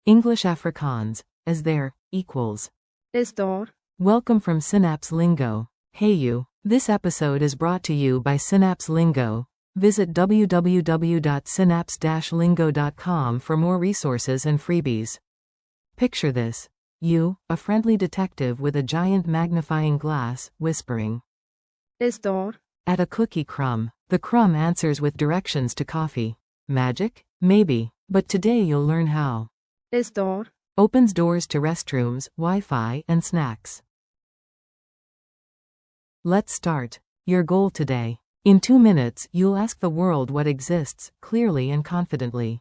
English-Afrikaans, is there, equals. Is daar. Welcome from Synapse Lingo. Hey you. This episode is brought to you by Synapse Lingo. Visit www.synapse-lingo.com for more resources and freebies. Picture this. You, a friendly detective with a giant magnifying glass, whispering. Is daar. At a cookie crumb. The crumb answers with directions to coffee. Magic? Maybe. But today you'll learn how. Is daar. Opens doors to restrooms, Wi-Fi, and snacks. Let's start. Your goal today. In 2 minutes, you'll ask the world what exists, clearly and confidently.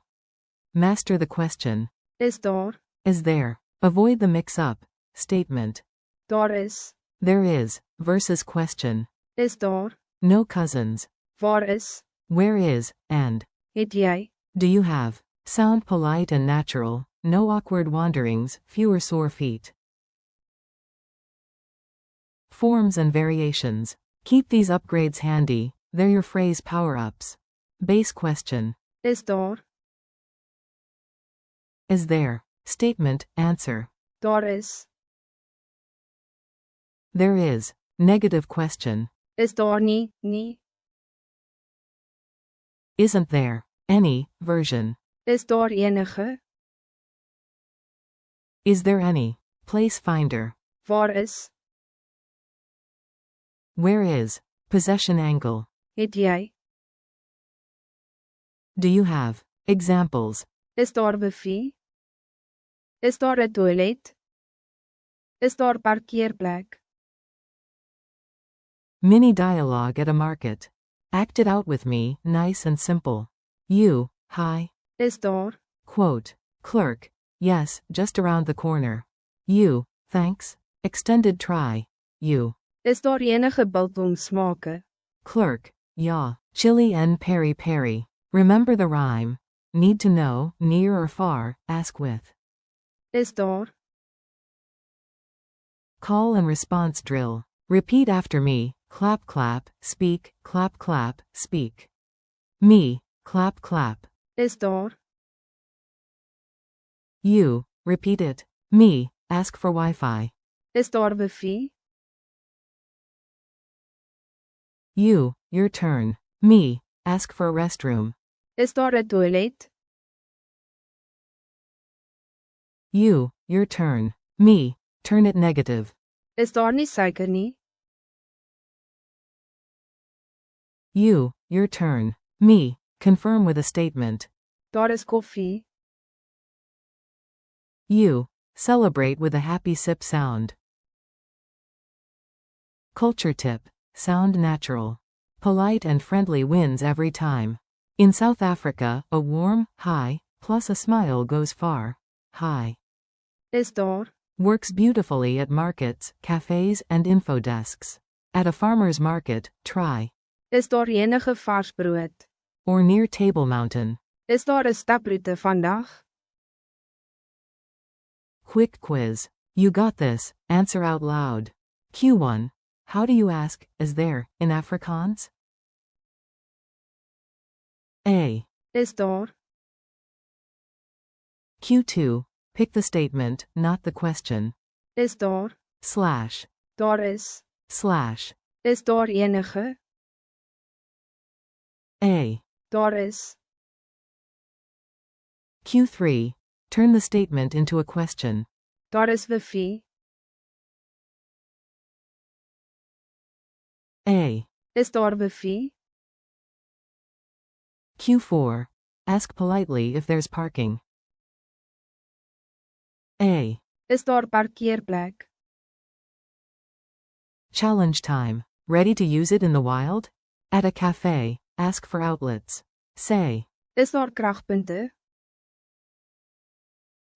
Master the question. Is daar. Is there. Avoid the mix-up. Statement. Daar is. There is. Versus question. Is daar. No cousins. Waar is. Where is, and. Het jy. Do you have. Sound polite and natural. No awkward wanderings, fewer sore feet. Forms and variations. Keep these upgrades handy, they're your phrase power-ups. Base question. Is daar. Is there. Statement, answer. Daar is. There is. Negative question. Is daar nie, nie. Isn't there. Any, version. Is daar enige. Is there any. Place finder. Waar is. Where is. Possession angle. Het jy. Do you have. Examples. Is daar buffet. Is daar 'n toilet. Is daar parkeerplek. Mini dialogue at a market. Act it out with me, nice and simple. You, hi. Is daar. Quote. Clerk. Yes, just around the corner. You, thanks. Extended try. You. Is daar enige biltong-smake. Clerk. Ja. Chili and peri peri. Remember the rhyme. Need to know, near or far, ask with. Is daar. Call and response drill. Repeat after me. Clap clap, speak, clap clap, speak. Me, clap clap. Is daar. You, repeat it. Me, ask for Wi-Fi. Is daar buffet. You, your turn. Me, ask for a restroom. Is daar 'n toilet. You, your turn. Me, turn it negative. Is daar nie suiker nie. You, your turn. Me, confirm with a statement. Daar is koffie. You, celebrate with a happy sip sound. Culture tip. Sound natural. Polite and friendly wins every time. In South Africa, a warm, hi, plus a smile goes far. Hi. Is daar. Works beautifully at markets, cafes, and info desks. At a farmer's market, try. Is daar enige vars brood. Or near Table Mountain. Is daar 'n staproete vandag. Quick quiz. You got this, answer out loud. Q1. How do you ask, is there, in Afrikaans? A. Is daar. Q2. Pick the statement, not the question. Is daar. Slash. Daar is. Slash. Is daar enige. A. Daar is. Q3. Turn the statement into a question. Daar is buffet. A. Is daar buffet. Q4. Ask politely if there's parking. A. Is daar parkeerplek. Challenge time. Ready to use it in the wild? At a cafe, ask for outlets. Say. Is daar kragpunte.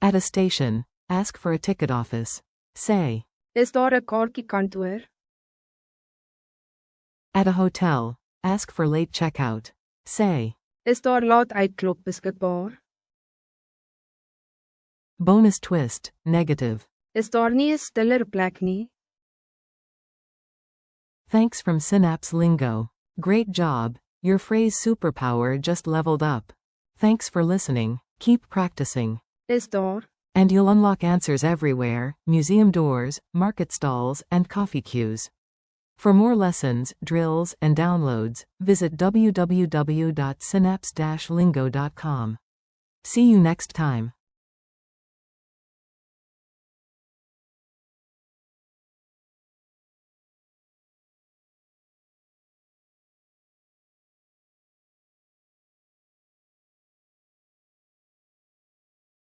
At a station, ask for a ticket office. Say. Is daar 'n kaartjiekantoor. At a hotel, ask for late checkout. Say. Is daar laat uitklop beskikbaar. Bonus twist, negative. Is daar nie 'n stiller plek nie. Thanks from Synapse Lingo. Great job, your phrase superpower just leveled up. Thanks for listening, keep practicing. Is daar. And you'll unlock answers everywhere: museum doors, market stalls, and coffee queues. For more lessons, drills, and downloads, visit www.synapse-lingo.com. See you next time.